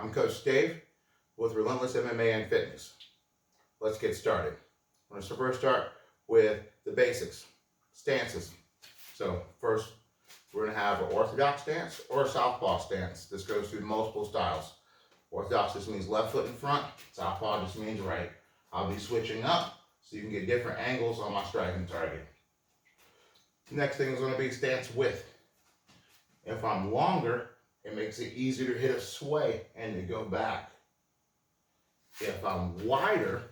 I'm Coach Dave with Relentless MMA and Fitness. Let's get started. I'm going to first start with the basics, stances. So first, we're going to have an orthodox stance or a southpaw stance. This goes through multiple styles. Orthodox just means left foot in front. Southpaw just means right. I'll be switching up so you can get different angles on my striking target. Next thing is going to be stance width. If I'm longer, it makes it easier to hit a sway and to go back. If I'm wider,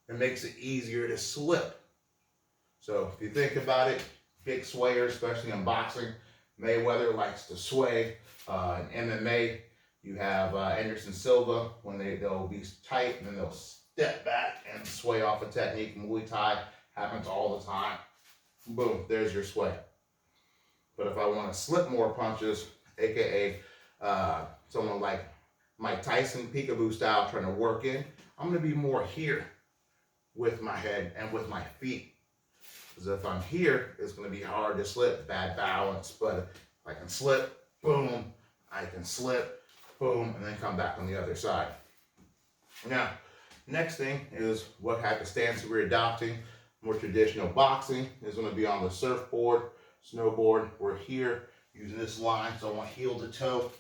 it makes it easier to slip. So if you think about it, big swayers, especially in boxing, Mayweather likes to sway. In MMA, you have Anderson Silva, when they'll be tight and then they'll step back and sway off a technique. Muay Thai happens all the time. Boom, there's your sway. But if I want to slip more punches, aka someone like Mike Tyson, peekaboo style, trying to work in, I'm going to be more here with my head and with my feet. Because if I'm here, it's going to be hard to slip, bad balance. But if I can slip, boom, I can slip, boom, and then come back on the other side. Now, next thing is what type of stance we're adopting. More traditional boxing is going to be on the surfboard, snowboard. We're here using this line, so I want heel to toe.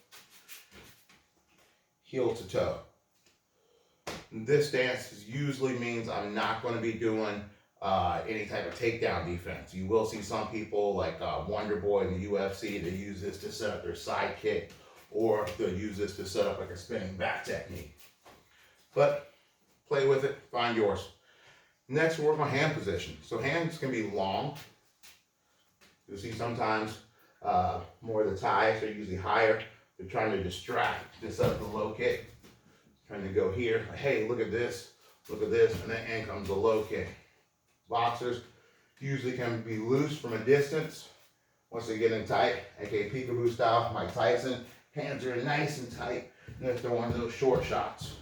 Heel to toe. This stance usually means I'm not going to be doing any type of takedown defense. You will see some people like Wonder Boy in the UFC, they use this to set up their side kick, or they'll use this to set up like a spinning back technique. But play with it, find yours. Next, we'll work on hand position. So hands can be long. You'll see sometimes more of the ties are usually higher. They're trying to distract to set up the low kick. Trying to go here, like, hey, look at this, and then in comes the low kick. Boxers usually can be loose from a distance. Once they get in tight, aka peekaboo style, Mike Tyson, hands are nice and tight, and they're throwing those short shots.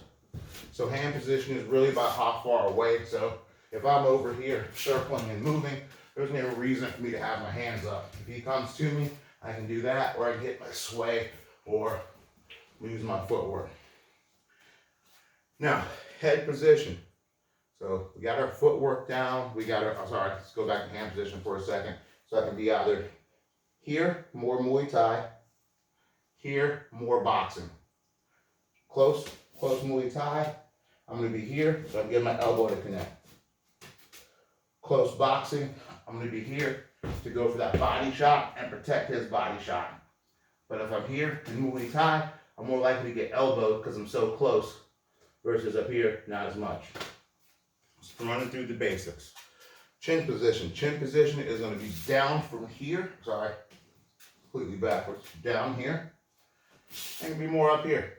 So hand position is really about how far away. So if I'm over here circling and moving, there's no reason for me to have my hands up. If he comes to me, I can do that, or I can hit my sway, or use my footwork. Now, head position. So we got our footwork down. Let's go back to hand position for a second. So I can be either here, more Muay Thai, here, more boxing. Close Muay Thai. I'm going to be here, so I can get my elbow to connect. Close boxing. I'm going to be here to go for that body shot and protect his body shot. But if I'm here in Muay Thai, I'm more likely to get elbowed because I'm so close, versus up here, not as much. Just running through the basics. Chin position. Chin position is going to be down from here. Sorry, completely backwards. Down here. And it can be more up here.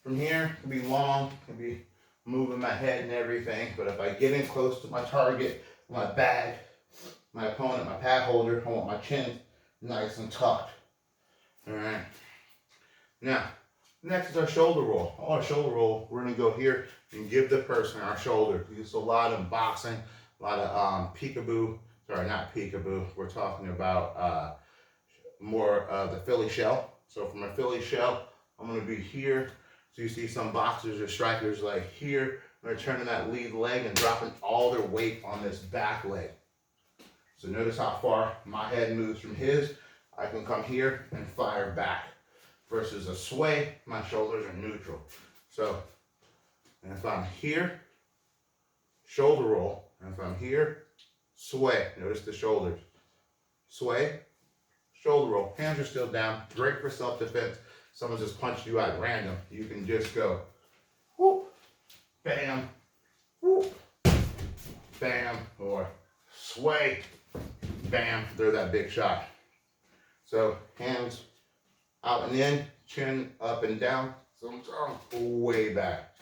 From here, it can be long, it can be moving my head and everything. But if I get in close to my target, my bag, my opponent, my pad holder, I want my chin nice and tucked. All right. Now, next is our shoulder roll. Our shoulder roll, we're going to go here and give the person our shoulder. We use a lot in boxing, a lot of peekaboo. Sorry, not peekaboo. We're talking about more the Philly shell. So from a Philly shell, I'm going to be here. So you see some boxers or strikers like here. They're turning that lead leg and dropping all their weight on this back leg. So notice how far my head moves from his. I can come here and fire back. Versus a sway, my shoulders are neutral. So, and if I'm here, shoulder roll. And if I'm here, sway. Notice the shoulders. Sway, shoulder roll. Hands are still down. Great for self-defense. Someone just punched you at random. You can just go, whoop, bam, whoop, bam, or sway, bam. They're that big shot. So hands out and in, chin up and down, so I'm way back.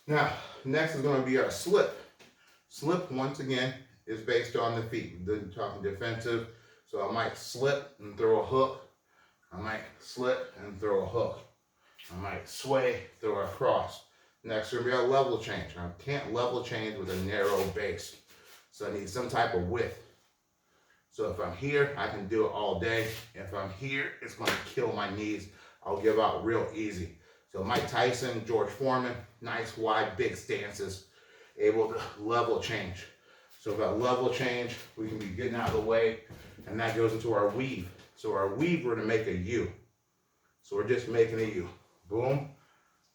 Now, next is going to be our slip. Slip, once again, is based on the feet. We're talking defensive, so I might slip and throw a hook. I might slip and throw a hook. I might sway, throw a cross. Next, we're going to be a level change. I can't level change with a narrow base, so I need some type of width. So if I'm here, I can do it all day. If I'm here, it's going to kill my knees. I'll give out real easy. So Mike Tyson, George Foreman, nice wide big stances, able to level change. So if that level change, we can be getting out of the way, and that goes into our weave. So our weave, we're gonna make a U. So we're just making a U. Boom,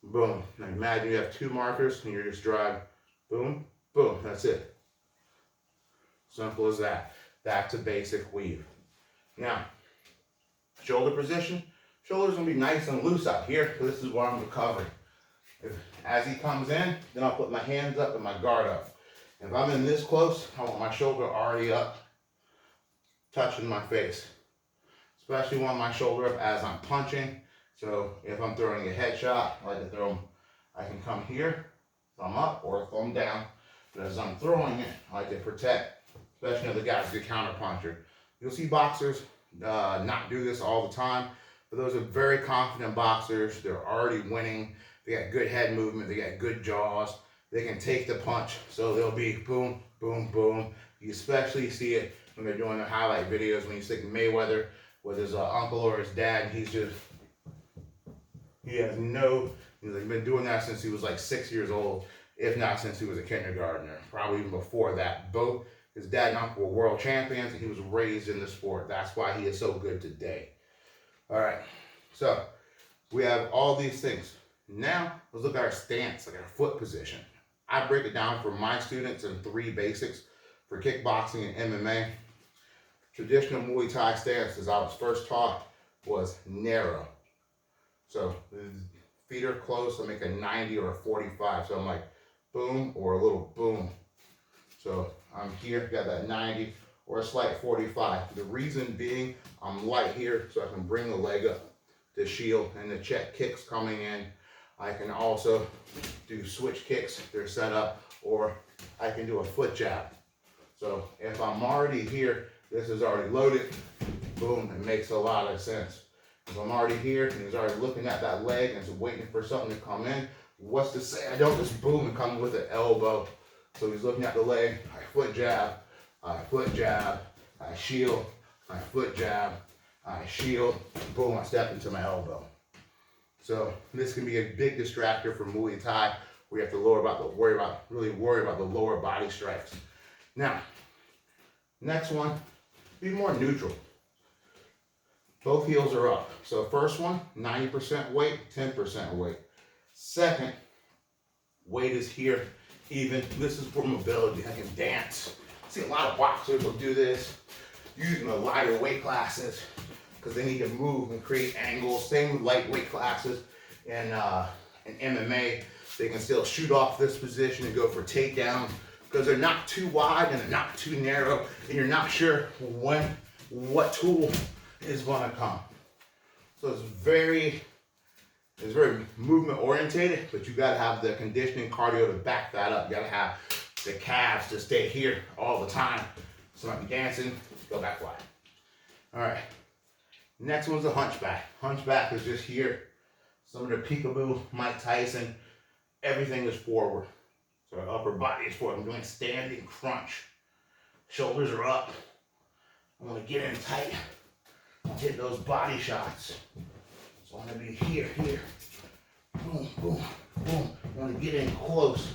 boom. Now imagine you have two markers and you're just driving, boom, boom, that's it. Simple as that. That's a basic weave. Now, shoulder position. Shoulders gonna be nice and loose out here, so this is what I'm recovering. As he comes in, then I'll put my hands up and my guard up. If I'm in this close, I want my shoulder already up, touching my face. Especially want my shoulder up as I'm punching. So if I'm throwing a headshot, I like to throw them, I can come here, thumb up or thumb down. But as I'm throwing it, I like to protect, especially if the guy's a good counter puncher. You'll see boxers not do this all the time, but those are very confident boxers. They're already winning. They got good head movement. They got good jaws. They can take the punch. So they'll be boom, boom, boom. You especially see it when they're doing their highlight videos, when you stick Mayweather with his uncle or his dad. He's just, he has no, he's been doing that since he was like 6 years old, if not since he was a kindergartner, probably even before that. Both his dad and uncle were world champions, and he was raised in the sport. That's why he is so good today. All right, so we have all these things. Now, let's look at our stance, like our foot position. I break it down for my students in 3 basics for kickboxing and MMA. Traditional Muay Thai stance, as I was first taught, was narrow. So feet are close, I make a 90 or a 45. So I'm like boom or a little boom. So I'm here, got that 90 or a slight 45. The reason being, I'm light here so I can bring the leg up to shield and to check kicks coming in. I can also do switch kicks, they're set up, or I can do a foot jab. So if I'm already here, this is already loaded, boom, it makes a lot of sense. If I'm already here and he's already looking at that leg and is waiting for something to come in, what's to say I don't just boom and come with an elbow. So he's looking at the leg, I foot jab, I shield, I foot jab, I shield, boom, I step into my elbow. So this can be a big distractor for Muay Thai, where you have to really worry about the lower body strikes. Now, next one, be more neutral. Both heels are up. So first one, 90% weight, 10% weight. Second, weight is here, even. This is for mobility. I can dance. I see a lot of boxers will do this, using the lighter weight classes, because they need to move and create angles. Same with lightweight classes and MMA. They can still shoot off this position and go for takedowns because they're not too wide and they're not too narrow, and you're not sure what tool is going to come. So it's very movement orientated, but you got to have the conditioning cardio to back that up. You got to have the calves to stay here all the time. So I might be dancing, go back wide. All right. Next one's a hunchback. Hunchback is just here. Some of the peekaboo, Mike Tyson, everything is forward. So our upper body is forward. I'm doing standing crunch. Shoulders are up. I want to get in tight. I'll hit those body shots. So I want to be here. Boom, boom, boom. I want to get in close.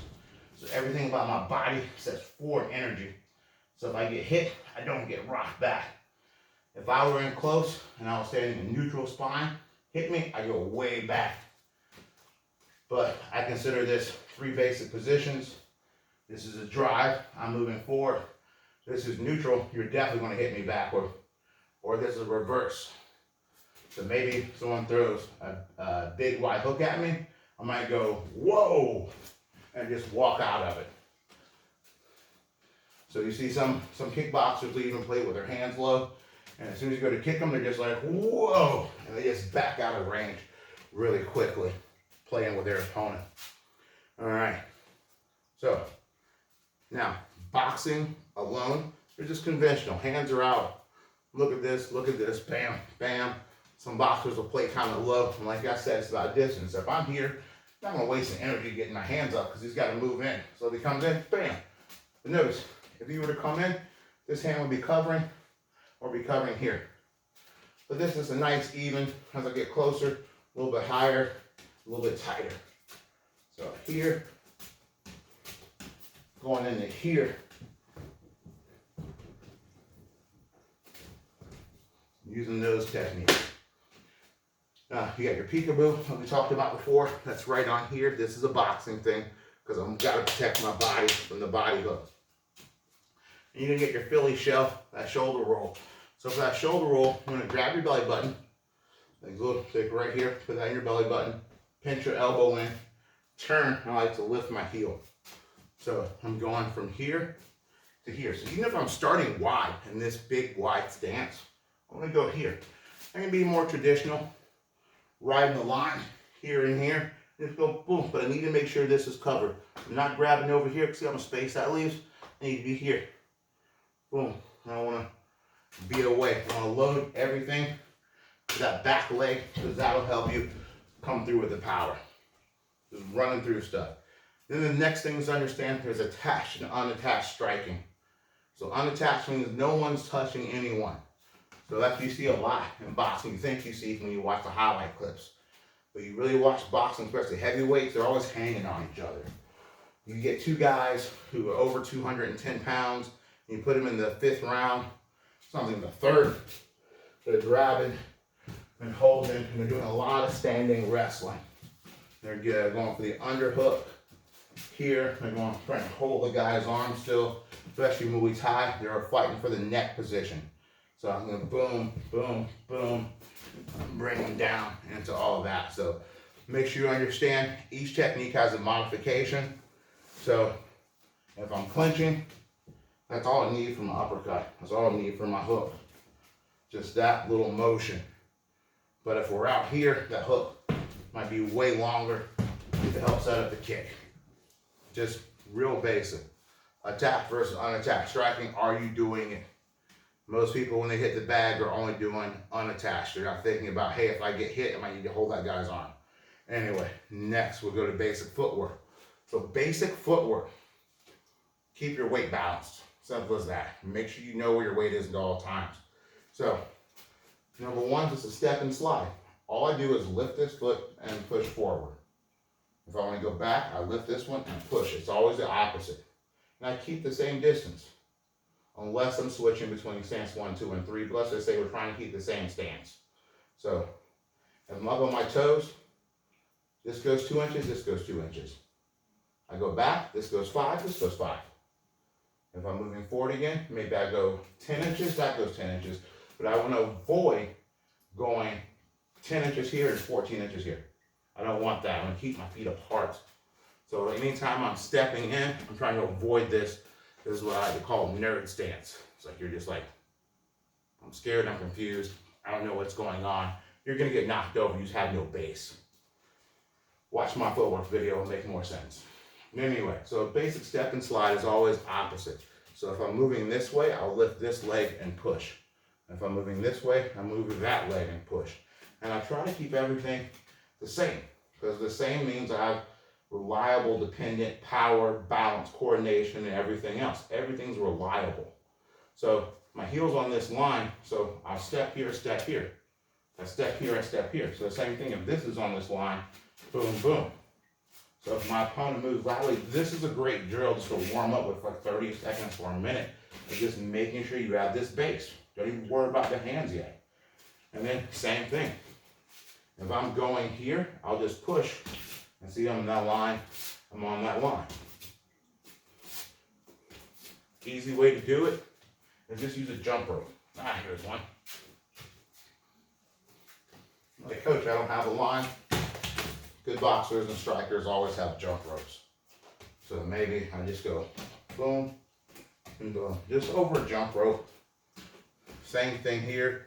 So everything about my body says forward energy. So if I get hit, I don't get rocked back. If I were in close and I was standing in neutral spine, hit me, I go way back. But I consider this 3 basic positions. This is a drive, I'm moving forward. This is neutral, you're definitely going to hit me backward. Or this is reverse. So maybe someone throws a big wide hook at me, I might go, whoa, and just walk out of it. So you see some kickboxers even play with their hands low, and as soon as you go to kick them, they're just like, whoa, and they just back out of range really quickly, playing with their opponent. All right, so now boxing alone, they're just conventional. Hands are out. Look at this, bam, bam. Some boxers will play kind of low, and like I said, it's about distance. If I'm here, I'm not gonna waste the energy getting my hands up because he's got to move in. So if he comes in, bam. But notice, if he were to come in, this hand would be covering or be covering here. But this is a nice even, as I get closer, a little bit higher, a little bit tighter. So here, going into here. Using those techniques. Now, you got your peekaboo, like we talked about before. That's right on here. This is a boxing thing because I've got to protect my body from the body hook. And you're going to get your Philly shell, that shoulder roll. So for that shoulder roll, you're going to grab your belly button. Like go take right here, put that in your belly button. Pinch your elbow in. Turn. I like to lift my heel. So I'm going from here to here. So even if I'm starting wide in this big wide stance, I'm going to go here. I'm going to be more traditional, riding the line here and here. Just go boom, but I need to make sure this is covered. I'm not grabbing over here, see how much space that leaves? I need to be here. Boom. I don't want to be away. I want to load everything to that back leg because that'll help you come through with the power. Just running through stuff. Then the next thing is to understand there's attached and unattached striking. So unattached means no one's touching anyone. So that's what you see a lot in boxing. You think you see when you watch the highlight clips. But you really watch boxing, especially heavyweights, they're always hanging on each other. You get two guys who are over 210 pounds, and you put them in the 5th round, something in the 3rd, they're grabbing and holding, and they're doing a lot of standing wrestling. They're going for the underhook here. They're going trying to hold the guy's arm still, especially Muay Thai. They're fighting for the neck position. So I'm going to boom, boom, boom, bring them down into all of that. So make sure you understand each technique has a modification. So if I'm clinching, that's all I need for my uppercut. That's all I need for my hook. Just that little motion. But if we're out here, that hook might be way longer to help set up the kick. Just real basic. Attack versus unattached striking. Are you doing it? Most people, when they hit the bag, are only doing unattached. They're not thinking about, hey, if I get hit, I might need to hold that guy's arm. Anyway, next we'll go to basic footwork. So basic footwork, keep your weight balanced. Simple as that. Make sure you know where your weight is at all times. So, number one, just a step and slide. All I do is lift this foot and push forward. If I want to go back, I lift this one and push. It's always the opposite. And I keep the same distance. Unless I'm switching between stance 1, 2, and 3. But let's just say we're trying to keep the same stance. So, if I'm up on my toes, this goes 2 inches, this goes 2 inches. I go back, this goes 5, this goes 5. If I'm moving forward again, maybe I go 10 inches, that goes 10 inches. But I want to avoid going 10 inches here and 14 inches here. I don't want that. I want to keep my feet apart. So anytime I'm stepping in, I'm trying to avoid this. This is what I like to call nerd stance. It's like you're just like, I'm scared, I'm confused, I don't know what's going on. You're going to get knocked over, you just have no base. Watch my footwork video, it'll make more sense. Anyway, so a basic step and slide is always opposite. So if I'm moving this way, I'll lift this leg and push. If I'm moving this way, I'm moving that leg and push. And I try to keep everything the same, because the same means I have reliable, dependent, power, balance, coordination, and everything else. Everything's reliable. So my heel's on this line, so I'll step here, step here. I step here, I step here. So the same thing, if this is on this line, boom, boom. So if my opponent moves laterally, this is a great drill just to warm up with like 30 seconds or a minute. Of just making sure you have this base. Don't even worry about the hands yet. And then same thing. If I'm going here, I'll just push. And see, I'm on that line, I'm on that line. Easy way to do it is just use a jump rope. Here's one. Like, coach, I don't have a line. Good boxers and strikers always have jump ropes. So maybe I just go boom and boom. Just over a jump rope. Same thing here.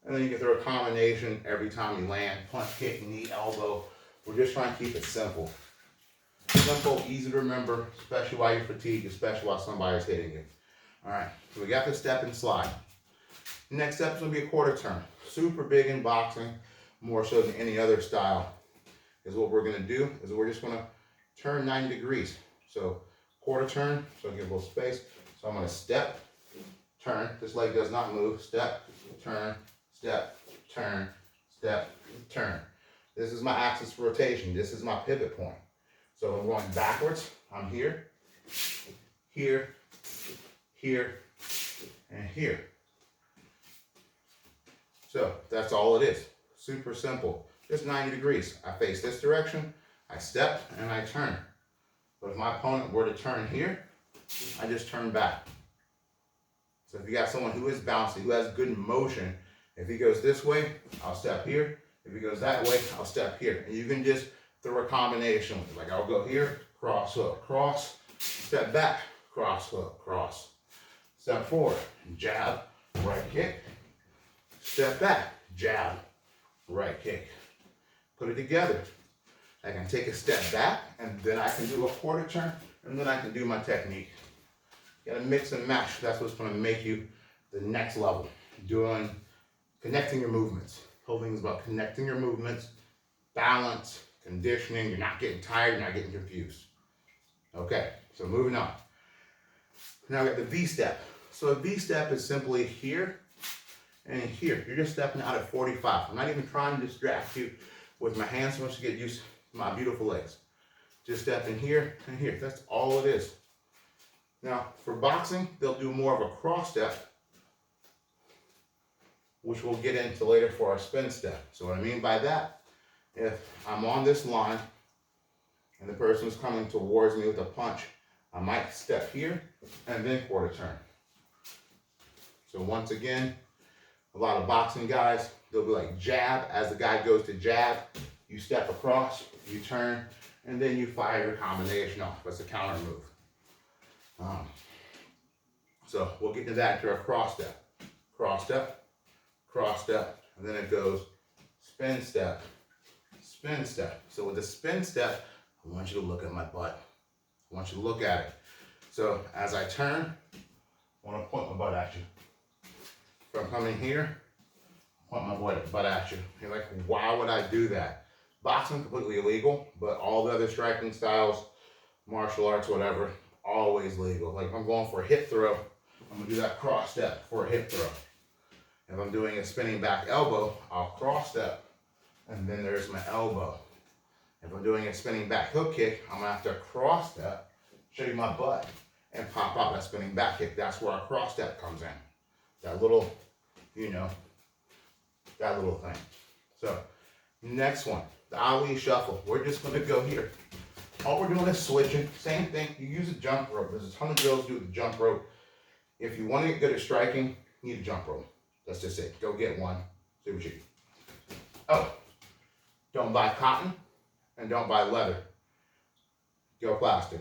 And then you can throw a combination every time you land. Punch, kick, knee, elbow. We're just trying to keep it simple. Simple, easy to remember, especially while you're fatigued, especially while somebody's hitting you. All right, so we got the step and slide. Next step is going to be a quarter turn. Super big in boxing, more so than any other style. Is what we're going to do is we're just going to turn 90 degrees. So quarter turn, so give a little space. So I'm going to step, turn. This leg does not move. Step, turn, step, turn, step, turn. This is my axis of rotation. This is my pivot point. So I'm going backwards. I'm here, here, here, and here. So that's all it is. Super simple. Just 90 degrees. I face this direction, I step, and I turn. But if my opponent were to turn here, I just turn back. So if you got someone who is bouncy, who has good motion, if he goes this way, I'll step here. If he goes that way, I'll step here. And you can just throw a combination with it. Like I'll go here, cross hook, cross, step back, cross hook, cross. Step forward, jab, right kick. Step back, jab, right kick. Put it together. I can take a step back, and then I can do a quarter turn, and then I can do my technique. You gotta mix and match. That's what's gonna make you the next level. Connecting your movements. The whole thing is about connecting your movements, balance, conditioning. You're not getting tired, you're not getting confused. Okay, so moving on. Now I got the V-step. So a V-step is simply here and here. You're just stepping out at 45. I'm not even trying to distract you with my hands so much to get used to my beautiful legs. Just stepping here and here. That's all it is. Now, for boxing, they'll do more of a cross step, which we'll get into later for our spin step. So what I mean by that, if I'm on this line and the person's coming towards me with a punch, I might step here and then quarter turn. So once again, a lot of boxing guys, they'll be like jab. As the guy goes to jab, you step across, you turn, and then you fire your combination off. That's a counter move. So we'll get to that to our cross step. Cross step, cross step, and then it goes spin step, spin step. So with the spin step, I want you to look at my butt. I want you to look at it. So as I turn, I want to point my butt at you. If I'm coming here, point my butt at you. You're like, why would I do that? Boxing, completely illegal, but all the other striking styles, martial arts, whatever, always legal. Like if I'm going for a hip throw, I'm gonna do that cross step for a hip throw. If I'm doing a spinning back elbow, I'll cross step, and then there's my elbow. If I'm doing a spinning back hook kick, I'm gonna have to cross step, show you my butt, and pop out that spinning back kick. That's where our cross step comes in. That little, that little thing. So, next one, the Ali shuffle. We're just gonna go here. All we're doing is switching. Same thing, you use a jump rope. There's a ton of drills do with the jump rope. If you want to get good at striking, you need a jump rope. That's just it. Go get one. See what you do. Oh, don't buy cotton and don't buy leather. Go plastic.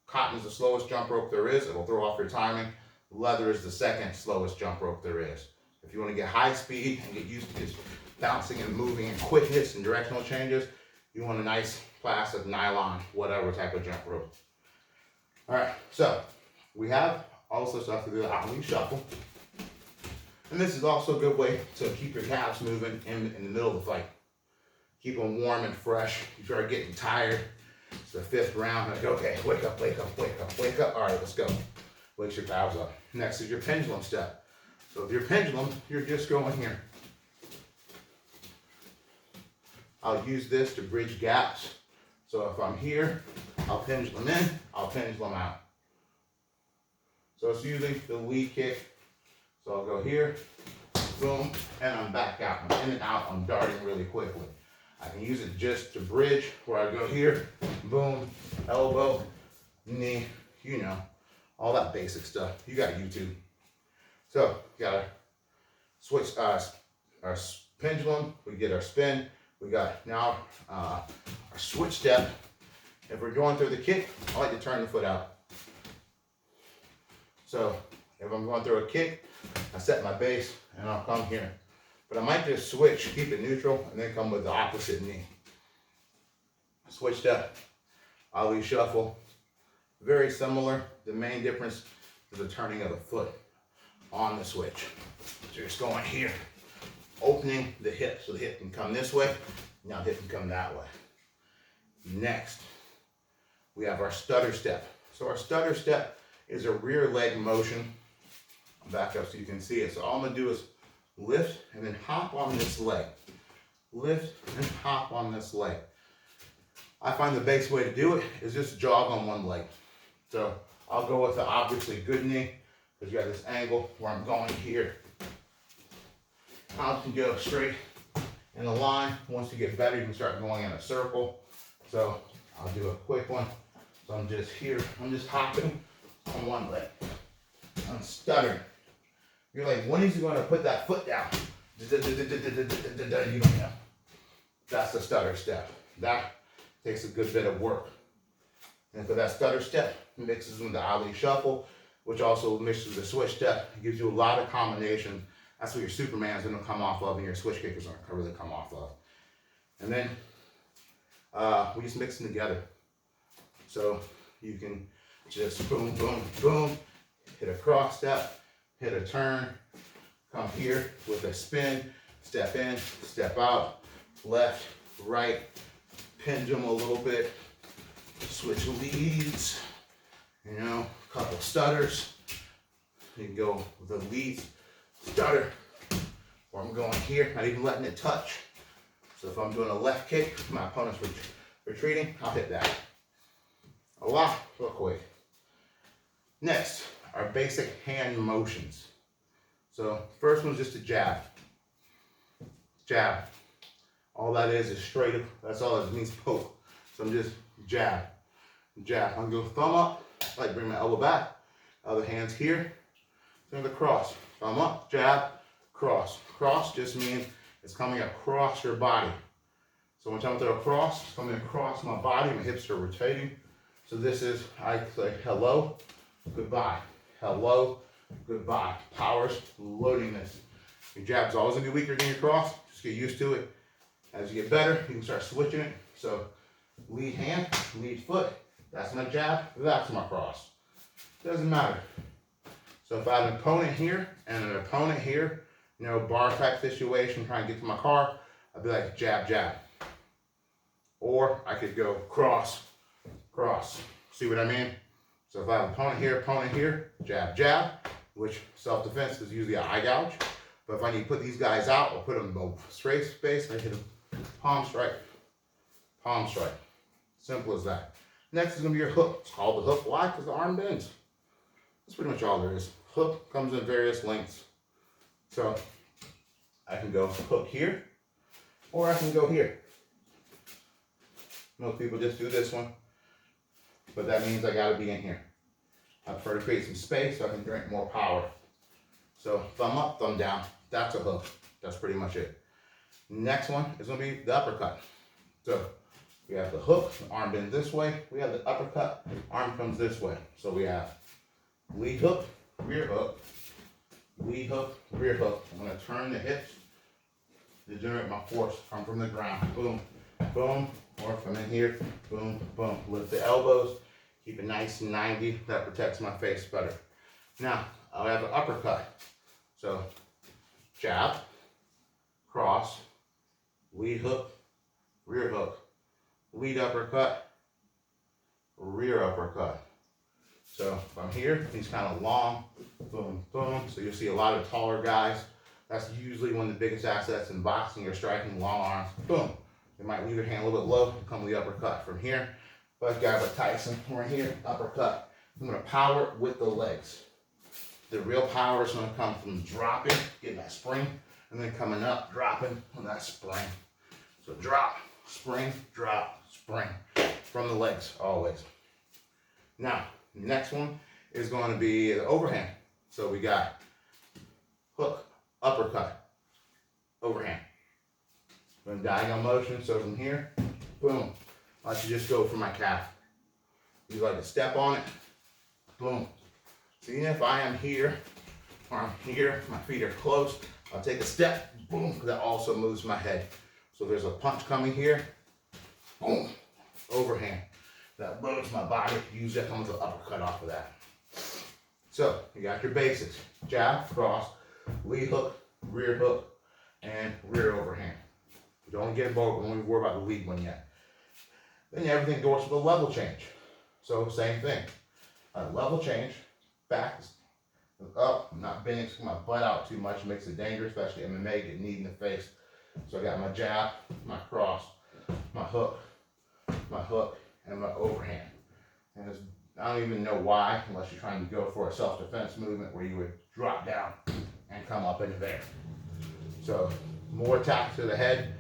Cotton is the slowest jump rope there is. It'll throw off your timing. Leather is the second slowest jump rope there is. If you want to get high speed and get used to just bouncing and moving and quickness and directional changes, you want a nice plastic, nylon, whatever type of jump rope. All right, so we have also stuff to do the Ali shuffle. And this is also a good way to keep your calves moving in the middle of the fight. Keep them warm and fresh. You start getting tired. It's the fifth round. Like, okay, wake up, wake up, wake up, wake up. All right, let's go. Wakes your calves up. Next is your pendulum step. So with your pendulum, you're just going here. I'll use this to bridge gaps. So if I'm here, I'll pendulum in, I'll pendulum out. So it's usually the lead kick. So I'll go here, boom, and I'm back out. I'm in and out, I'm darting really quickly. I can use it just to bridge, where I go here, boom, elbow, knee, all that basic stuff. You got YouTube. So, you got our switch, our pendulum, we get our spin, we got now our switch step. If we're going through the kick, I like to turn the foot out. So, if I'm going through a kick, I set my base and I'll come here. But I might just switch, keep it neutral, and then come with the opposite knee. Switch step, Ali shuffle. Very similar. The main difference is the turning of the foot on the switch. So you're just going here, opening the hip so the hip can come this way, now the hip can come that way. Next, we have our stutter step. So our stutter step is a rear leg motion. I'll back up so you can see it. So all I'm gonna do is lift and then hop on this leg. lift, and hop on this leg. I find the best way to do it is just jog on one leg. So I'll go with the obviously good knee, because you got this angle where I'm going here. I can go straight in a line. Once you get better, you can start going in a circle. So I'll do a quick one. So I'm just here, I'm just hopping on one leg. I'm stuttering. You're like, when is he going to put that foot down? You don't know. That's the stutter step. That takes a good bit of work. And for that stutter step, mixes with the Ali shuffle, which also mixes with the switch step. It gives you a lot of combinations. That's what your Superman's gonna come off of and your switch kickers aren't gonna really come off of. And then we just mix them together. So you can just boom, boom, boom, hit a cross step, hit a turn, come here with a spin, step in, step out, left, right, pendulum a little bit, switch leads, you know, a couple stutters. You can go with the leads, stutter, or I'm going here, not even letting it touch. So if I'm doing a left kick, my opponent's retreating, I'll hit that. A lot, real quick. Next, our basic hand motions. So first one's just a jab. Jab. All that is straight up, that's all it means, poke. So I'm just jab, jab. I'm gonna go thumb up, like bring my elbow back. Other hand's here. Then the cross. Thumb up, jab, cross. Cross just means it's coming across your body. So when I'm throw a cross, it's coming across my body, my hips are rotating. So this is, I say hello, goodbye. Hello, goodbye. Power's loading this. Your jab's always gonna be weaker than your cross. Just get used to it. As you get better, you can start switching it. So lead hand, lead foot, that's my jab, that's my cross. Doesn't matter. So if I have an opponent here and an opponent here, you know, bar type situation, trying to get to my car, I'd be like jab, jab. Or I could go cross, cross. See what I mean? So if I have an opponent here, jab, jab, which self-defense is usually an eye gouge. But if I need to put these guys out, I'll put them both straight space, I hit them palm strike, palm strike. Simple as that. Next is gonna be your hook. It's called the hook. Why? Because the arm bends. That's pretty much all there is. Hook comes in various lengths. So I can go hook here, or I can go here. Most people just do this one, but that means I gotta be in here. I prefer to create some space so I can drink more power. So thumb up, thumb down. That's a hook. That's pretty much it. Next one is gonna be the uppercut. So we have the hook, the arm bends this way. We have the uppercut, arm comes this way. So we have lead hook, rear hook, lead hook, rear hook. I'm gonna turn the hips to generate my force. Come from the ground, boom, boom, or if I'm in here, boom, boom. Lift the elbows, keep it nice and 90. That protects my face better. Now, I'll have an uppercut. So jab, cross, lead hook, rear hook, lead uppercut, rear uppercut. So if I'm here, he's kind of long, boom, boom. So you'll see a lot of taller guys. That's usually one of the biggest assets in boxing. You're striking long arms, boom. They might leave their hand a little bit low and come with the uppercut from here. But guys like Tyson, right here, uppercut. I'm gonna power with the legs. The real power is gonna come from dropping, getting that spring, and then coming up, dropping on that spring. So drop, spring, from the legs, always. Now, next one is going to be the overhand. So we got hook, uppercut, overhand. Then diagonal motion, so from here, boom. I should just go for my calf. You like to step on it, boom. So even if I am here, or I'm here, my feet are close, I'll take a step, boom, that also moves my head. So there's a punch coming here, boom, overhand. That loads my body, usually that comes with an uppercut off of that. So you got your basics, jab, cross, lead hook, and rear overhand. Don't get involved, don't even worry about the lead one yet. Then everything goes with a level change. So same thing, a level change, back up, I'm not bending my butt out too much, makes it dangerous, especially MMA, get kneed in the face. So I got my jab, my cross, my hook, and my overhand. And I don't even know why, unless you're trying to go for a self-defense movement where you would drop down and come up into there. So more attack to the head,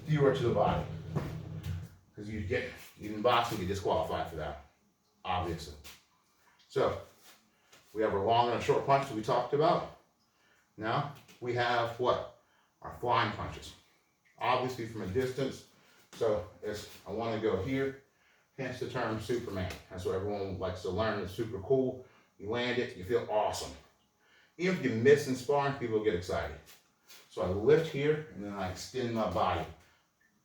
fewer to the body. Because in boxing, you disqualified for that, obviously. So we have our long and a short punch that we talked about. Now we have what? Our flying punches. Obviously from a distance. So I want to go here, hence the term Superman. That's what everyone likes to learn. It's super cool. You land it, you feel awesome. Even if you miss in sparring, people get excited. So I lift here and then I extend my body.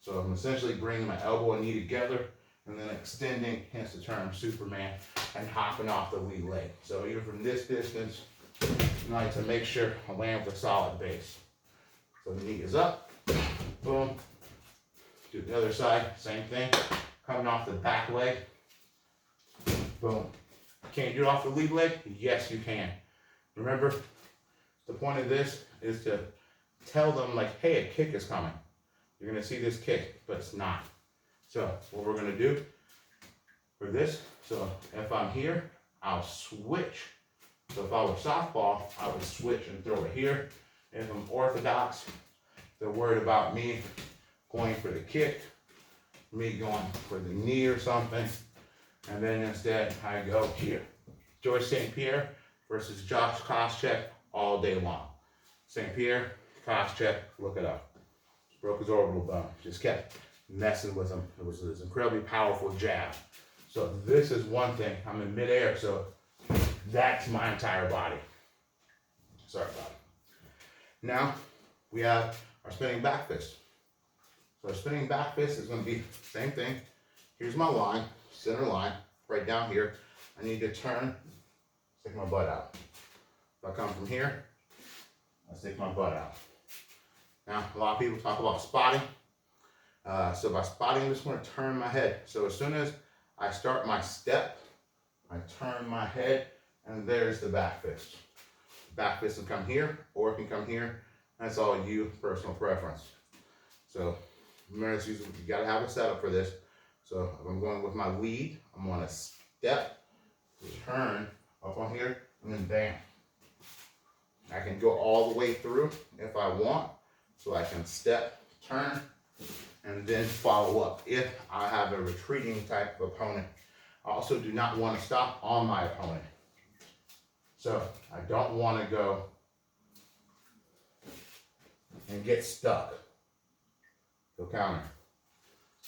So I'm essentially bringing my elbow and knee together and then extending, hence the term Superman, and hopping off the lead leg. So even from this distance, I like to make sure I land with a solid base. So the knee is up, boom. Do the other side, same thing. Coming off the back leg, boom. Can you do it off the lead leg? Yes, you can. Remember, the point of this is to tell them like, hey, a kick is coming. You're gonna see this kick, but it's not. So what we're gonna do for this, so if I'm here, I'll switch. So if I were southpaw, I would switch and throw it here. If I'm orthodox, they're worried about me going for the kick, me going for the knee or something, and then instead I go here. George St. Pierre versus Josh Koscheck all day long. St. Pierre, Koscheck, look it up. Broke his orbital bone, just kept messing with him. It was this incredibly powerful jab. So this is one thing, I'm in midair, so that's my entire body. Sorry about it. Now, we have our spinning back fist. So our spinning back fist is gonna be the same thing. Here's my line, center line, right down here. I need to turn, stick my butt out. If I come from here, I stick my butt out. Now, a lot of people talk about spotting. So by spotting, I'm just gonna turn my head. So as soon as I start my step, I turn my head, and there's the back fist. Back fist can come here, or it can come here. That's all you, personal preference. So remember, you gotta have a setup for this. So if I'm going with my lead, I'm gonna step, turn up on here, and then bam. I can go all the way through if I want. So I can step, turn, and then follow up if I have a retreating type of opponent. I also do not want to stop on my opponent. So I don't want to go and get stuck. Go counter.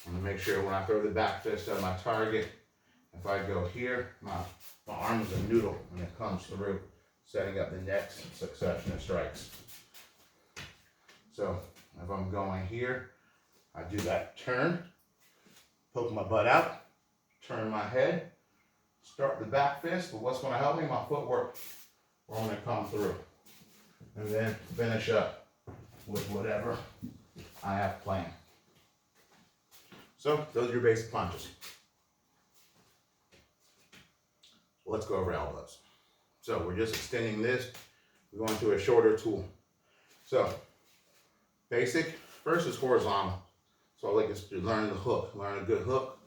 I'm going to make sure when I throw the back fist at my target, if I go here, my arm is a noodle when it comes through, setting up the next succession of strikes. So if I'm going here, I do that turn, poke my butt out, turn my head, start the back fist, but what's going to help me? My footwork. We're going to come through. And then finish up with whatever I have planned. So those are your basic punches. Let's go over elbows. So we're just extending this. We're going to a shorter tool. So basic, first is horizontal. So I like to learn the hook, learn a good hook,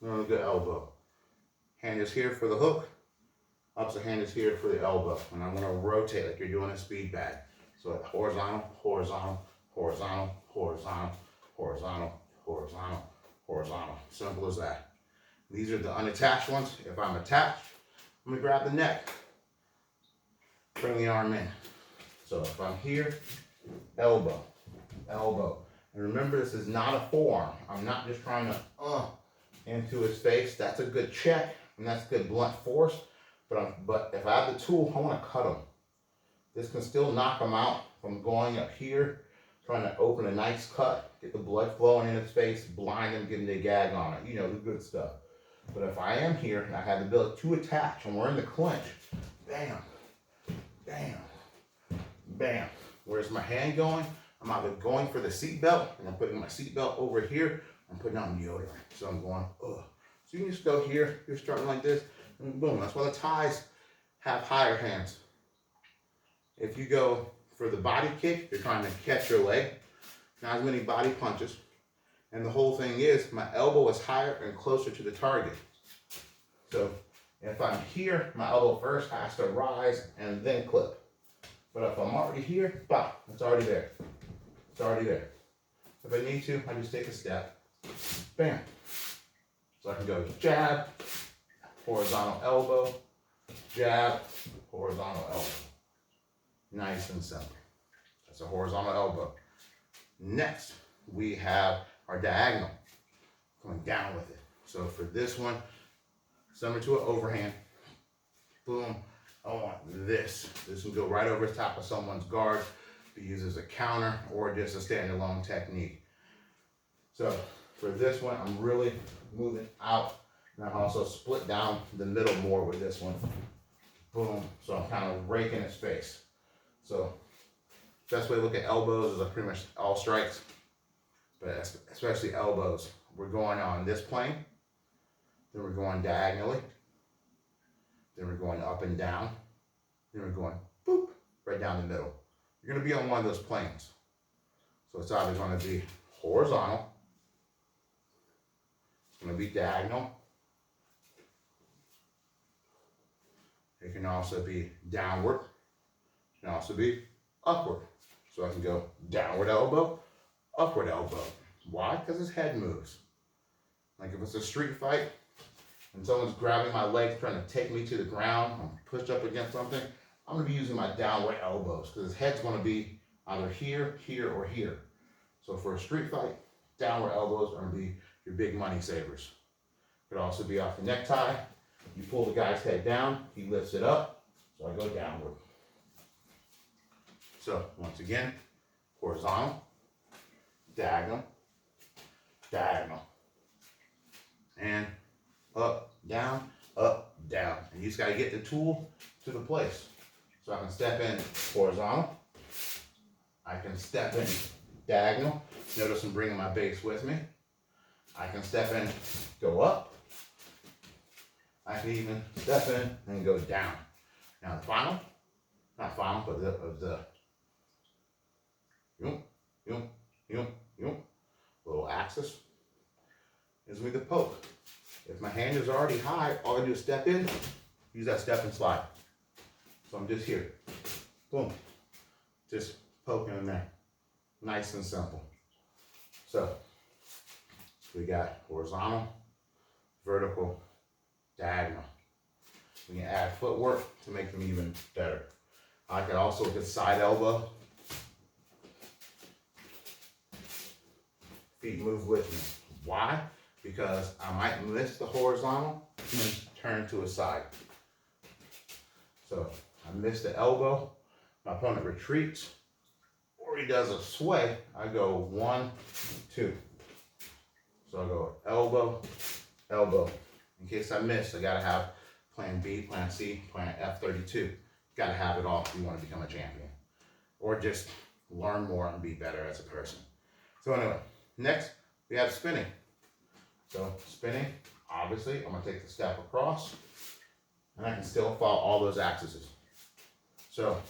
learn a good elbow. Hand is here for the hook, opposite hand is here for the elbow. And I'm gonna rotate like you're doing a speed bag. So horizontal, horizontal, horizontal, horizontal, horizontal, horizontal, horizontal. Simple as that. These are the unattached ones. If I'm attached, I'm gonna grab the neck, bring the arm in. So if I'm here, elbow, elbow. And remember, this is not a forearm. I'm not just trying to into his face. That's a good check, and that's good blunt force. But if I have the tool, I want to cut him. This can still knock him out from going up here, trying to open a nice cut, get the blood flowing in his face, blind him, get him the gag on it. You know, the good stuff. But if I am here and I have the ability to attach, and we're in the clinch, bam, bam, bam. Where's my hand going? I'm either going for the seatbelt, and I'm putting my seatbelt over here, I'm putting on deodorant. So I'm going, ugh. So you can just go here, you're starting like this, and boom. That's why the Thais have higher hands. If you go for the body kick, you're trying to catch your leg. Not as many body punches. And the whole thing is my elbow is higher and closer to the target. So if I'm here, my elbow first has to rise and then clip. But if I'm already here, bop, it's already there. It's already there. If I need to, I just take a step, bam. So I can go jab, horizontal elbow, jab, horizontal elbow. Nice and simple. That's a horizontal elbow. Next, we have our diagonal, going down with it. So for this one, similar to an overhand, boom, I want this. This will go right over the top of someone's guard, be used as a counter or just a standalone technique. So for this one, I'm really moving out, and I'm also split down the middle more with this one. Boom, so I'm kind of raking its face. So best way to look at elbows is pretty much all strikes, but especially elbows. We're going on this plane, then we're going diagonally, then we're going up and down, then we're going boop, right down the middle. You're going to be on one of those planes. So it's either going to be horizontal, it's going to be diagonal, it can also be downward, it can also be upward. So I can go downward elbow, upward elbow. Why? Because his head moves. Like if it's a street fight and someone's grabbing my legs trying to take me to the ground, I'm pushed up against something, I'm going to be using my downward elbows because his head's going to be either here, here, or here. So for a street fight, downward elbows are going to be your big money savers. Could also be off the necktie. You pull the guy's head down, he lifts it up, so I go downward. So once again, horizontal, diagonal, diagonal, and up, down, down. And you just got to get the tool to the place. So I can step in horizontal, I can step in diagonal. Notice I'm bringing my base with me. I can step in, go up. I can even step in and go down. Now the final, not final, but the little axis is with the poke. If my hand is already high, all I do is step in, use that step and slide. So I'm just here, boom, just poking in there, nice and simple. So we got horizontal, vertical, diagonal. We can add footwork to make them even better. I can also look at side elbow. Feet move with me. Why? Because I might miss the horizontal and then turn to a side. So I miss the elbow, my opponent retreats, or he does a sway. I go 1, 2. So I go elbow, elbow. In case I miss, I gotta have plan B, plan C, plan F32. Gotta have it all if you want to become a champion. Or just learn more and be better as a person. So anyway, next we have spinning. So spinning, obviously, I'm gonna take the step across and I can still follow all those axes. So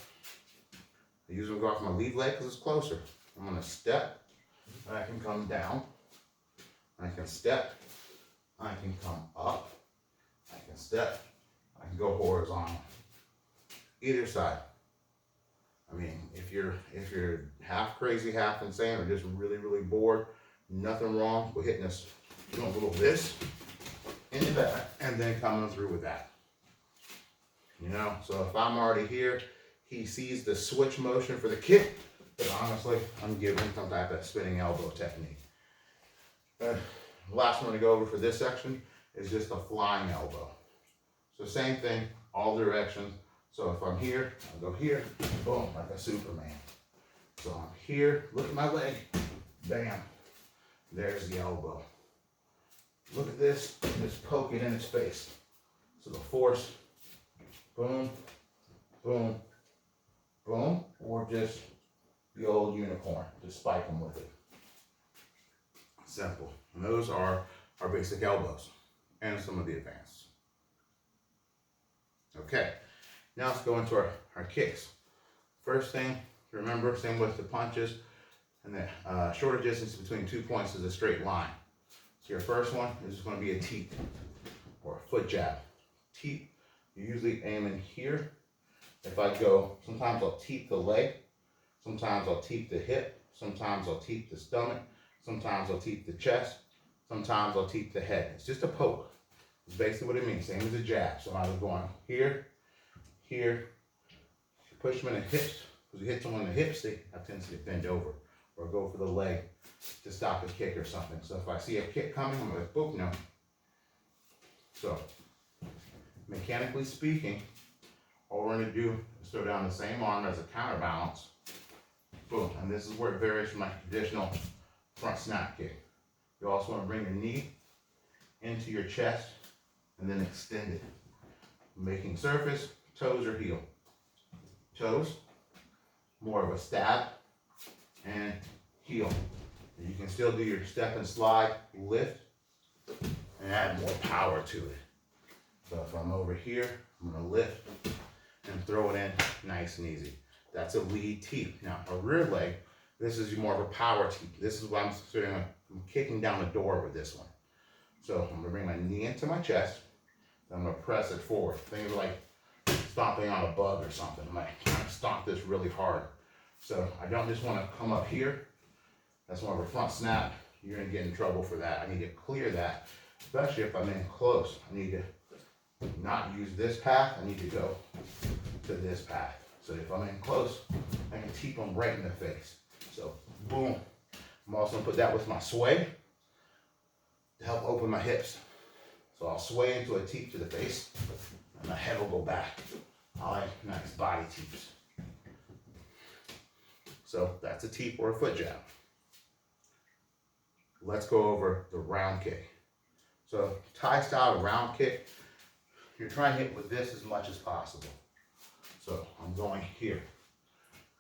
I usually go off my lead leg because it's closer. I'm gonna step, and I can come down. I can step, I can come up, I can step, I can go horizontal. Either side. I mean, if you're half crazy, half insane, or just really, really bored, nothing wrong with hitting this, doing a little this into that, and then coming through with that. You know, so if I'm already here, he sees the switch motion for the kick, but honestly, I'm giving some type of spinning elbow technique. The last one to go over for this section is just a flying elbow. So same thing, all directions. So if I'm here, I'll go here, boom, like a Superman. So I'm here, look at my leg, bam, there's the elbow. Look at this, just poke it in its face. So the force, boom, boom, boom, or just the old unicorn, just spike them with it. Simple. And those are our basic elbows and some of the advanced. Okay, now let's go into our kicks. First thing Remember, same with the punches. And the shorter distance between 2 points is a straight line. So your first one is just going to be a teep or a foot jab. Teep, you usually aim in here. If I go, sometimes I'll teep the leg, sometimes I'll teep the hip, sometimes I'll teep the stomach, sometimes I'll teep the chest, sometimes I'll teep the head. It's just a poke. It's basically what it means, same as a jab. So I was going here, here, push them in the hips. Because you hit someone in the hips, they have a tendency to bend over or go for the leg to stop a kick or something. So if I see a kick coming, I'm like, boop, no. So, mechanically speaking, all we're going to do is throw down the same arm as a counterbalance. Boom. And this is where it varies from my traditional front snap kick. You also want to bring your knee into your chest and then extend it. Making surface, toes or heel. Toes, more of a stab, and heel. You can still do your step and slide, lift, and add more power to it. So if I'm over here, I'm going to lift and throw it in nice and easy. That's a lead teep. Now, a rear leg, this is more of a power teep. This is what I'm kicking down the door with this one. So I'm going to bring my knee into my chest, and I'm going to press it forward. Think of it like stomping on a bug or something. I'm like trying to stomp this really hard. So I don't just want to come up here. That's more of a front snap. You're going to get in trouble for that. I need to clear that, especially if I'm in close. I need to not use this path. I need to go to this path. So if I'm in close, I can teep them right in the face. So boom. I'm also going to put that with my sway to help open my hips. So I'll sway into a teep to the face, and my head will go back. I like nice body teeps. So that's a teep or a foot jab. Let's go over the round kick. So Thai style round kick, you're trying to hit with this as much as possible. So I'm going here.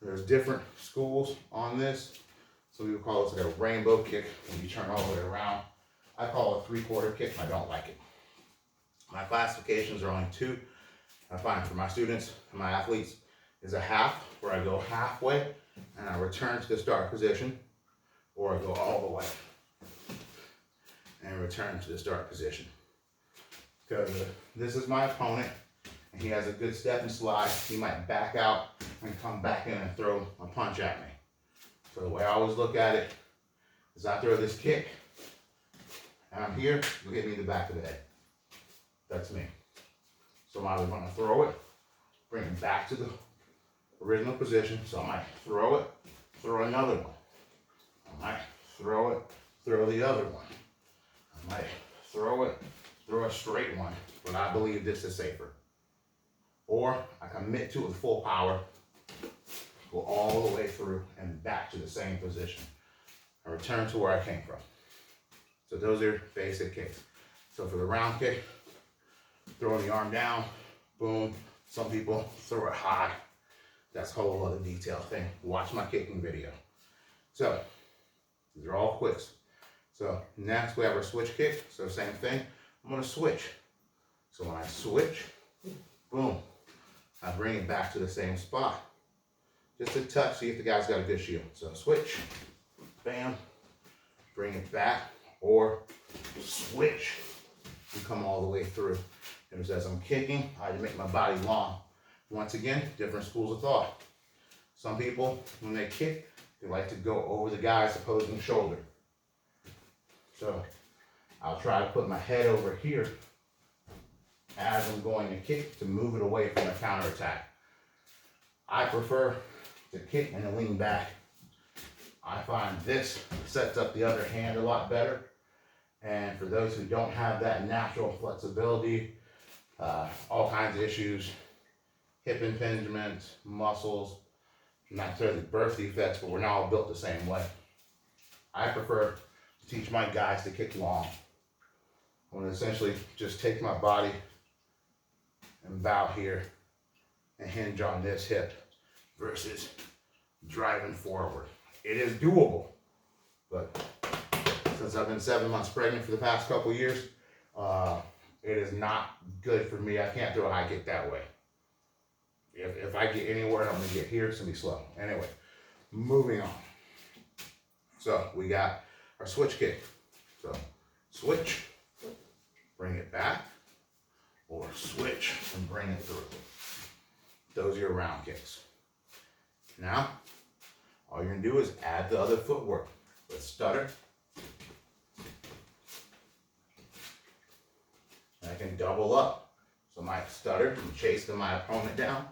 There's different schools on this. So we would call this like a rainbow kick when you turn all the way around. I call it a 3/4 kick and I don't like it. My classifications are only two. I find for my students and my athletes is a half, where I go halfway and I return to the start position, or I go all the way and return to the start position. Because this is my opponent and he has a good step and slide, he might back out and come back in and throw a punch at me. So the way I always look at it is I throw this kick and I'm here, you hit me in the back of the head. That's me. So I'm either going to throw it, bring it back to the original position. So I might throw it, throw another one. I might throw it, throw the other one. I might throw it, throw a straight one, but I believe this is safer. Or I commit to it with full power, go all the way through and back to the same position. I return to where I came from. So those are basic kicks. So for the round kick, throwing the arm down, boom. Some people throw it high. That's a whole other detailed thing. Watch my kicking video. So these are all quicks. So next we have our switch kick. So same thing. I'm going to switch. So when I switch, boom, I bring it back to the same spot. Just a touch, see if the guy's got a good shield. So switch, bam, bring it back, or switch and come all the way through. Notice as I'm kicking, I make my body long. Once again, different schools of thought. Some people, when they kick, they like to go over the guy's opposing shoulder. So I'll try to put my head over here as I'm going to kick to move it away from a counterattack. I prefer to kick and then lean back. I find this sets up the other hand a lot better. And for those who don't have that natural flexibility, all kinds of issues, hip impingements, muscles, not necessarily birth defects, but we're not all built the same way. I prefer to teach my guys to kick long. I want to essentially just take my body and bow here and hinge on this hip versus driving forward. It is doable, but since I've been 7 months pregnant for the past couple years, it is not good for me. I can't throw a high kick that way. If I get anywhere, I'm gonna get here, it's gonna be slow. Anyway, Moving on. So we got our switch kick. So switch, bring it back, or switch and bring it through. Those are your round kicks. Now, all you're gonna do is add the other footwork. Let's stutter. And I can double up. So my stutter, I'm chasing my opponent down.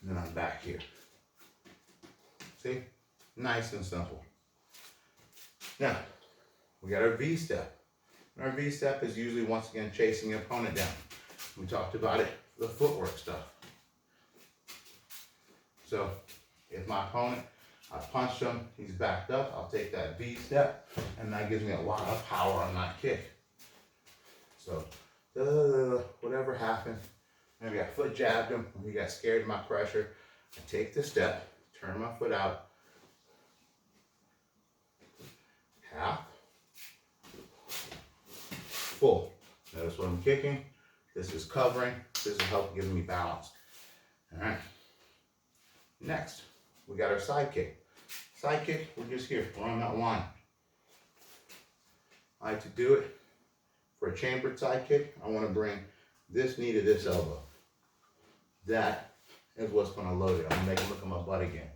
And then I'm back here. See? Nice and simple. Now, we got our V-step. Our V-step is usually, once again, chasing your opponent down. We talked about it, the footwork stuff. So, if my opponent, I punched him, he's backed up, I'll take that V-step, and that gives me a lot of power on that kick. So, whatever happened, maybe I foot jabbed him, he got scared of my pressure, I take the step, turn my foot out, half, full. Notice what I'm kicking. This is covering. This is help giving me balance. All right. Next, we got our side kick. Side kick, we're just here. We're on that line. I like to do it for a chambered side kick. I want to bring this knee to this elbow. That is what's going to load it. I'm going to make it look at my butt again.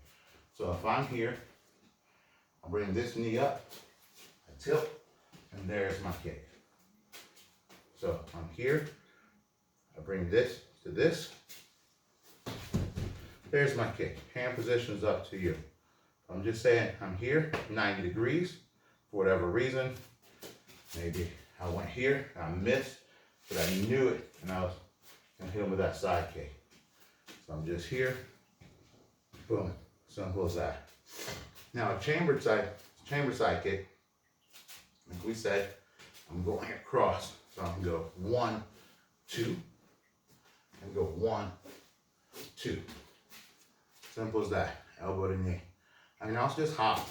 So if I'm here, I'll bring this knee up, I tilt, and there's my kick. So I'm here, I bring this to this, there's my kick. Hand position is up to you. I'm just saying, I'm here, 90 degrees, for whatever reason. Maybe I went here, I missed, but I knew it, and I was gonna hit him with that side kick. So I'm just here, boom, simple as that. Now a chambered side kick, like we said, I'm going across. So I can go 1, 2, and go 1, 2. Simple as that, elbow to knee. I can also just hop.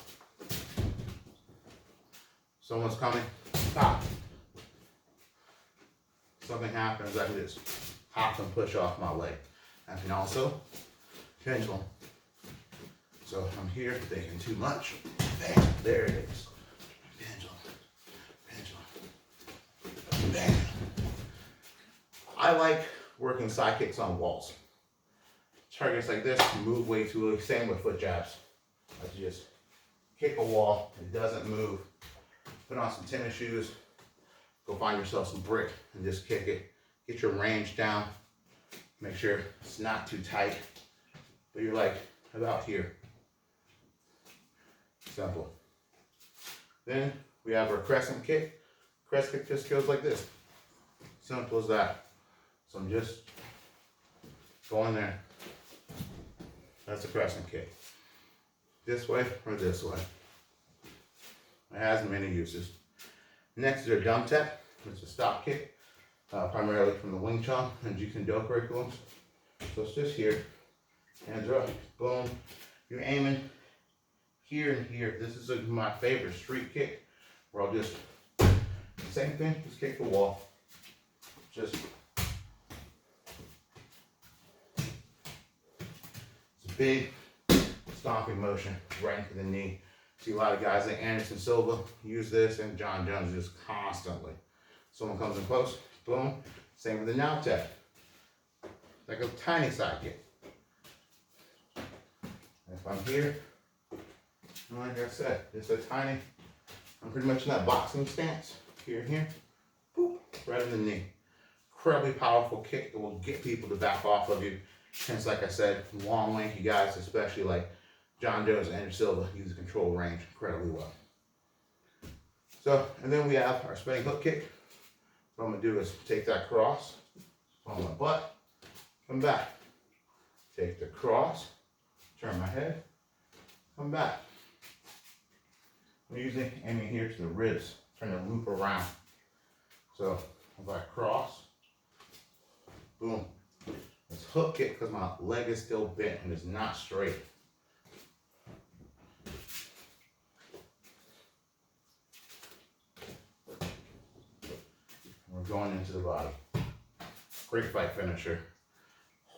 Someone's coming, hop. Something happens, I can just hop and push off my leg. I can also pendulum. So I'm here thinking too much, bam, there it is. Bam. I like working side kicks on walls. Targets like this, move way too early. Same with foot jabs. Like you just kick a wall, it doesn't move. Put on some tennis shoes, go find yourself some brick and just kick it. Get your range down. Make sure it's not too tight, but you're like about here. Simple. Then we have our crescent kick. Crescent kick just goes like this. Simple as that. So I'm just going there. That's a crescent kick. This way or this way. It has many uses. Next is our dumb tap. It's a stop kick, primarily from the Wing Chun and Jeet Kune Do curriculums. So it's just here. Hands are up. Boom. You're aiming here and here. This is my favorite street kick, where I'll just, same thing, just kick the wall. Just, it's a big stomping motion right into the knee. See a lot of guys like Anderson Silva use this, and John Jones just constantly. Someone comes in close, boom. Same with the now tap. Like a tiny side kick. If I'm here, like I said, it's a tiny, I'm pretty much in that boxing stance. Here and here, boop, right in the knee. Incredibly powerful kick that will get people to back off of you. Hence, like I said, long, lanky guys, especially like John Jones and Anderson Silva, use control range incredibly well. So, and then we have our spinning hook kick. What I'm gonna do is take that cross, on my butt, come back. Take the cross, turn my head, come back. I'm usually aiming here to the ribs, trying to loop around. So if I cross, boom. It's hook kick because my leg is still bent and it's not straight. We're going into the body. Great fight finisher.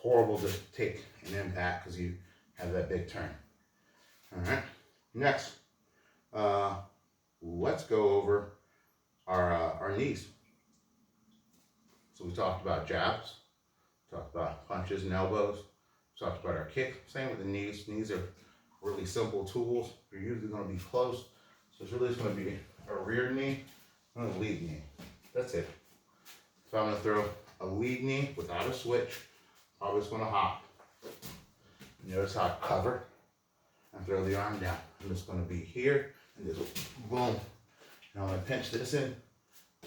horrible to take an impact because you have that big turn. All right, next, let's go over our knees. So we talked about jabs, talked about punches and elbows, talked about our kick. Same with the knees. Knees are really simple tools. You're usually going to be close. So it's really just going to be a rear knee and a lead knee. That's it. So I'm going to throw a lead knee without a switch. I'm just going to hop. Notice how I cover and throw the arm down. I'm just going to be here and just boom. And I'm going to pinch this in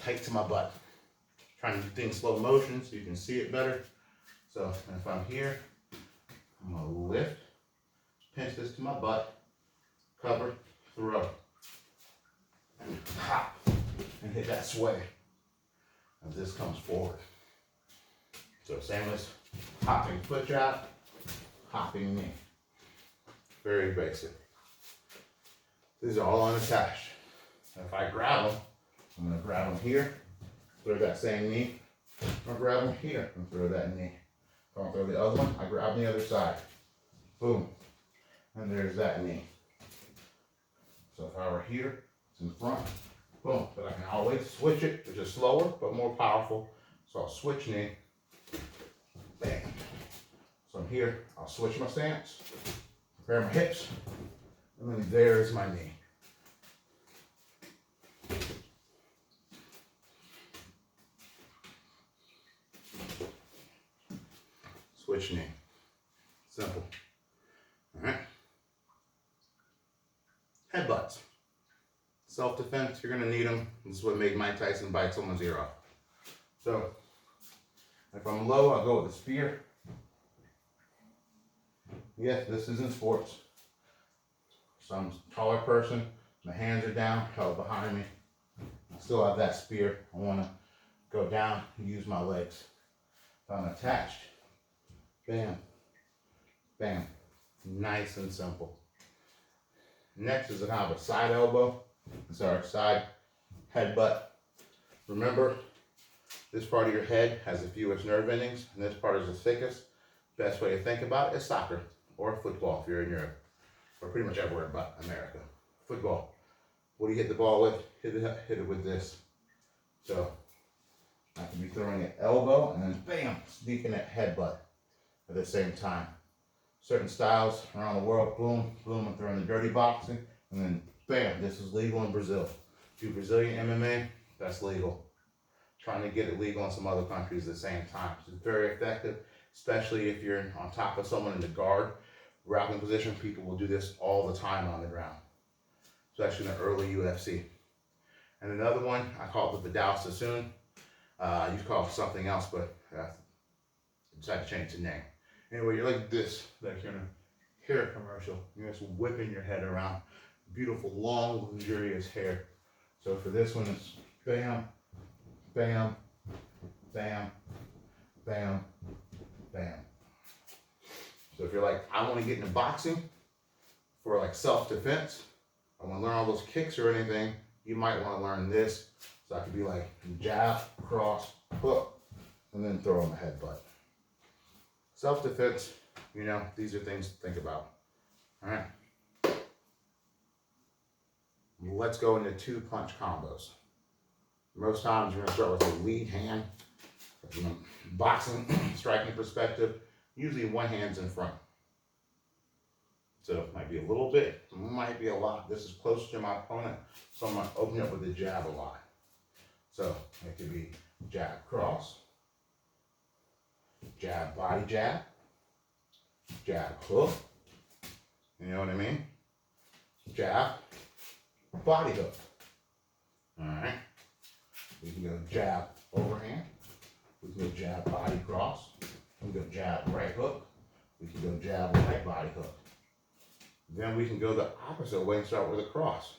tight to my butt. Trying to do things slow motion so you can see it better. So if I'm here, I'm going to lift, pinch this to my butt, cover, throw, and hop, and hit that sway as this comes forward. So same as hopping foot jab, hopping knee. Very basic. These are all unattached. And if I grab them, I'm going to grab them here, throw that same knee, or grab them here and throw that knee. If I want to throw the other one, I grab the other side. Boom. And there's that knee. So if I were here, it's in front. Boom. But I can always switch it, which is slower but more powerful. So I'll switch knee. Bam. So I'm here, I'll switch my stance, prepare my hips, and then there's my knee. Switch knee. Simple. All right. Headbutts. Self-defense, you're going to need them. This is what made Mike Tyson bite someone's ear off. So, if I'm low, I'll go with a spear. Yes, this is in sports. Some taller person, my hands are down, held behind me. I still have that spear. I want to go down and use my legs. If I'm attached, bam, bam. Nice and simple. Next is a kind of a side elbow. It's our side headbutt. Remember, this part of your head has the fewest nerve endings, and this part is the thickest. Best way to think about it is soccer or football if you're in Europe, or pretty much everywhere but America. Football. What do you hit the ball with? Hit it with this. So I can be throwing an elbow and then bam, sneaking that headbutt at the same time. Certain styles around the world, boom, boom, I'm throwing the dirty boxing, and then bam, this is legal in Brazil. Do Brazilian MMA, that's legal. Trying to get it legal in some other countries at the same time. So it's very effective, especially if you're on top of someone in the guard, grappling position. People will do this all the time on the ground, especially in the early UFC. And another one, I call it the Vidal Sassoon. You call it something else, but I decided to change the name. Anyway, you're like this, like you're in a hair commercial. You're just whipping your head around. Beautiful, long, luxurious hair. So for this one, it's bam, bam, bam, bam, bam. So if you're like, I want to get into boxing for like self-defense, I want to learn all those kicks or anything, you might want to learn this. So I could be like jab, cross, hook, and then throw on the headbutt. Self-defense, you know, these are things to think about. All right. Let's go into 2-punch combos. Most times you're going to start with a lead hand. From a boxing striking perspective, usually one hand's in front. So it might be a little bit, it might be a lot. This is close to my opponent, so I'm going to open up with the jab a lot. So it could be jab cross, jab body jab, jab hook, you know what I mean? Jab, body hook. All right. We can go jab overhand. We can go jab body cross. We can go jab right hook. We can go jab right body hook. Then we can go the opposite way and start with a cross.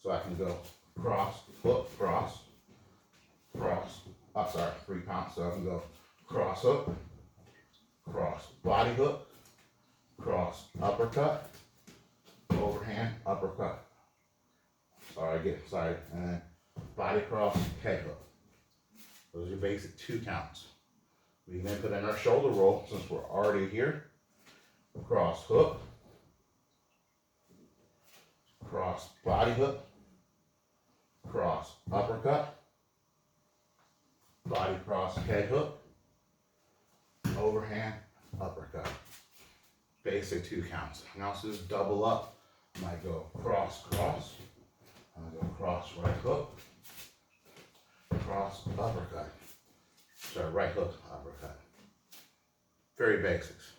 So I can go cross, hook, cross, cross. Oh, sorry, 3 counts. So I can go cross hook, cross body hook, cross uppercut, overhand uppercut. Sorry, I get excited. And then body cross, head hook. Those are your basic 2 counts. We then put in our shoulder roll since we're already here. Cross hook, cross body hook, cross uppercut, body cross head hook, overhand uppercut. Basic 2 counts. Now let's just double up. I might go cross, cross. I'm gonna go cross right hook, cross uppercut. So right hook, uppercut. Very basics.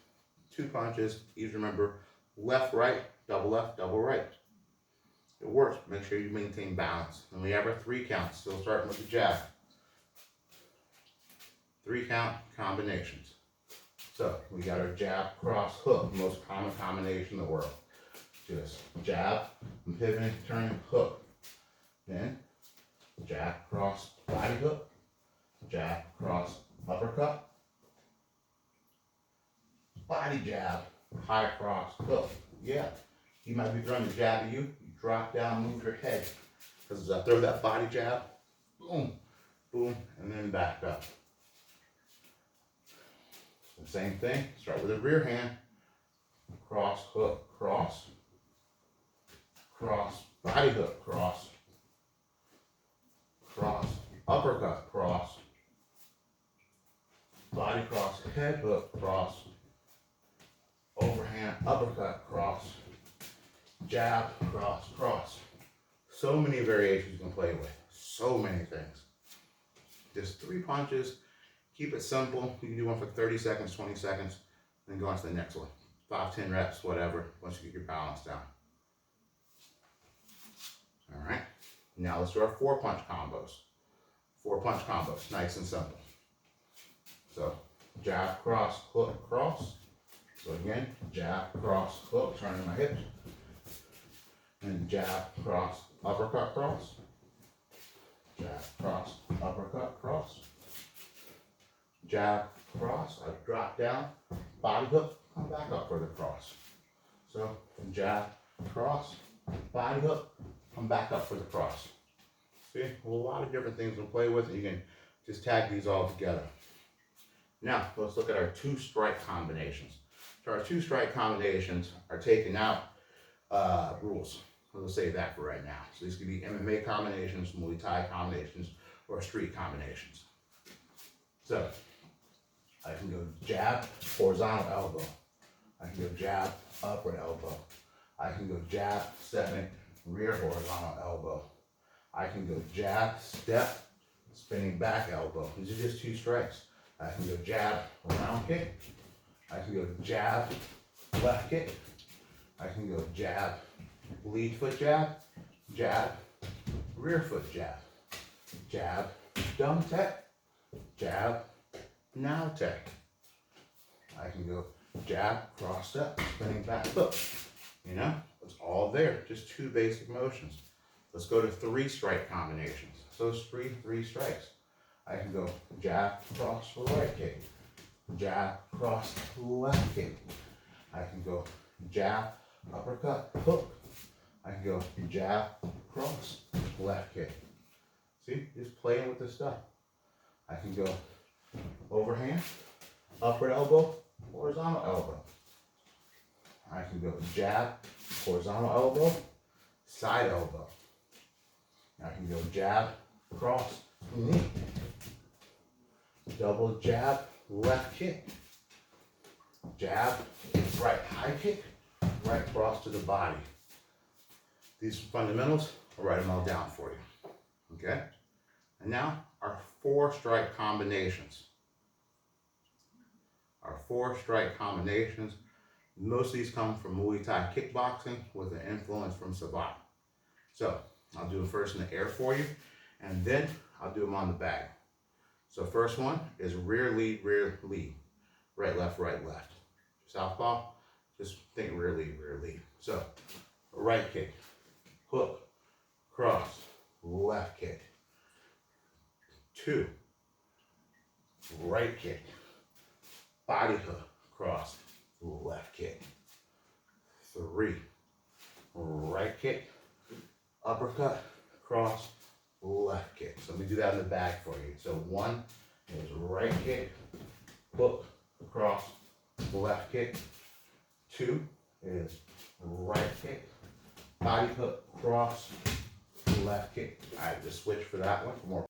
2 punches, easy to remember. Left, right, double left, double right. It works. Make sure you maintain balance. And we have our 3 counts. Still starting with the jab. 3 count combinations. So we got our jab, cross, hook, most common combination in the world. Just jab, pivoting, turning, hook. Then jab, cross, body hook, jab, cross, uppercut, body jab, high cross, hook. Yeah, he might be throwing a jab at you. You drop down, move your head. Because as I throw that body jab, boom, boom, and then back up. The same thing, start with the rear hand, cross, hook, cross, cross, body hook, cross, cross, uppercut, cross, body cross, head hook, cross, overhand, uppercut, cross, jab, cross, cross. So many variations you can play with, so many things. Just 3 punches. Keep it simple. You can do one for 30 seconds, 20 seconds, then go on to the next one. 5, 10 reps, whatever, once you get your balance down. All right, now let's do our 4-punch combos. 4-punch combos, nice and simple. So jab, cross, hook, cross. So again, jab, cross, hook, turning my hips. And jab, cross, uppercut, cross. Jab, cross, uppercut, cross. Jab, cross, I drop down, body hook, come back up for the cross. So jab, cross, body hook, come back up for the cross. See, a lot of different things to play with, and you can just tag these all together. Now, let's look at our 2-strike combinations. So our 2-strike combinations are taking out rules. We'll save that for right now. So these could be MMA combinations, Muay Thai combinations, or street combinations. So I can go jab, horizontal elbow. I can go jab, upward elbow. I can go jab, stepping, rear horizontal elbow. I can go jab, step, spinning back elbow. These are just 2 strikes. I can go jab, round kick. I can go jab, left kick. I can go jab, lead foot jab, jab, rear foot jab, jab, dumb tech, jab, now tech. I can go jab, cross step, spinning back foot. You know, it's all there, just 2 basic motions. Let's go to 3-strike combinations. So it's 3 strikes. I can go jab, cross, right kick, jab, cross, left kick. I can go jab, uppercut, hook. I can go jab, cross, left kick. See, just playing with this stuff. I can go overhand, upward elbow, horizontal elbow. I can go jab, horizontal elbow, side elbow. I can go jab, cross, knee. Double jab, left kick. Jab, right high kick, right cross to the body. These fundamentals, I'll write them all down for you. Okay? And now our 4-strike combinations. Our 4-strike combinations. Most of these come from Muay Thai kickboxing with an influence from Savate. So I'll do it first in the air for you, and then I'll do them on the bag. So first one is rear lead, right, left, southpaw. Just think rear lead. So right kick, hook, cross, left kick. 2, right kick, body hook, cross, left kick. 3, right kick, uppercut, cross, left kick. So let me do that in the bag for you. So 1 is right kick, hook across the left kick. 2 is right kick, body hook, cross, left kick. I just switch for that one for more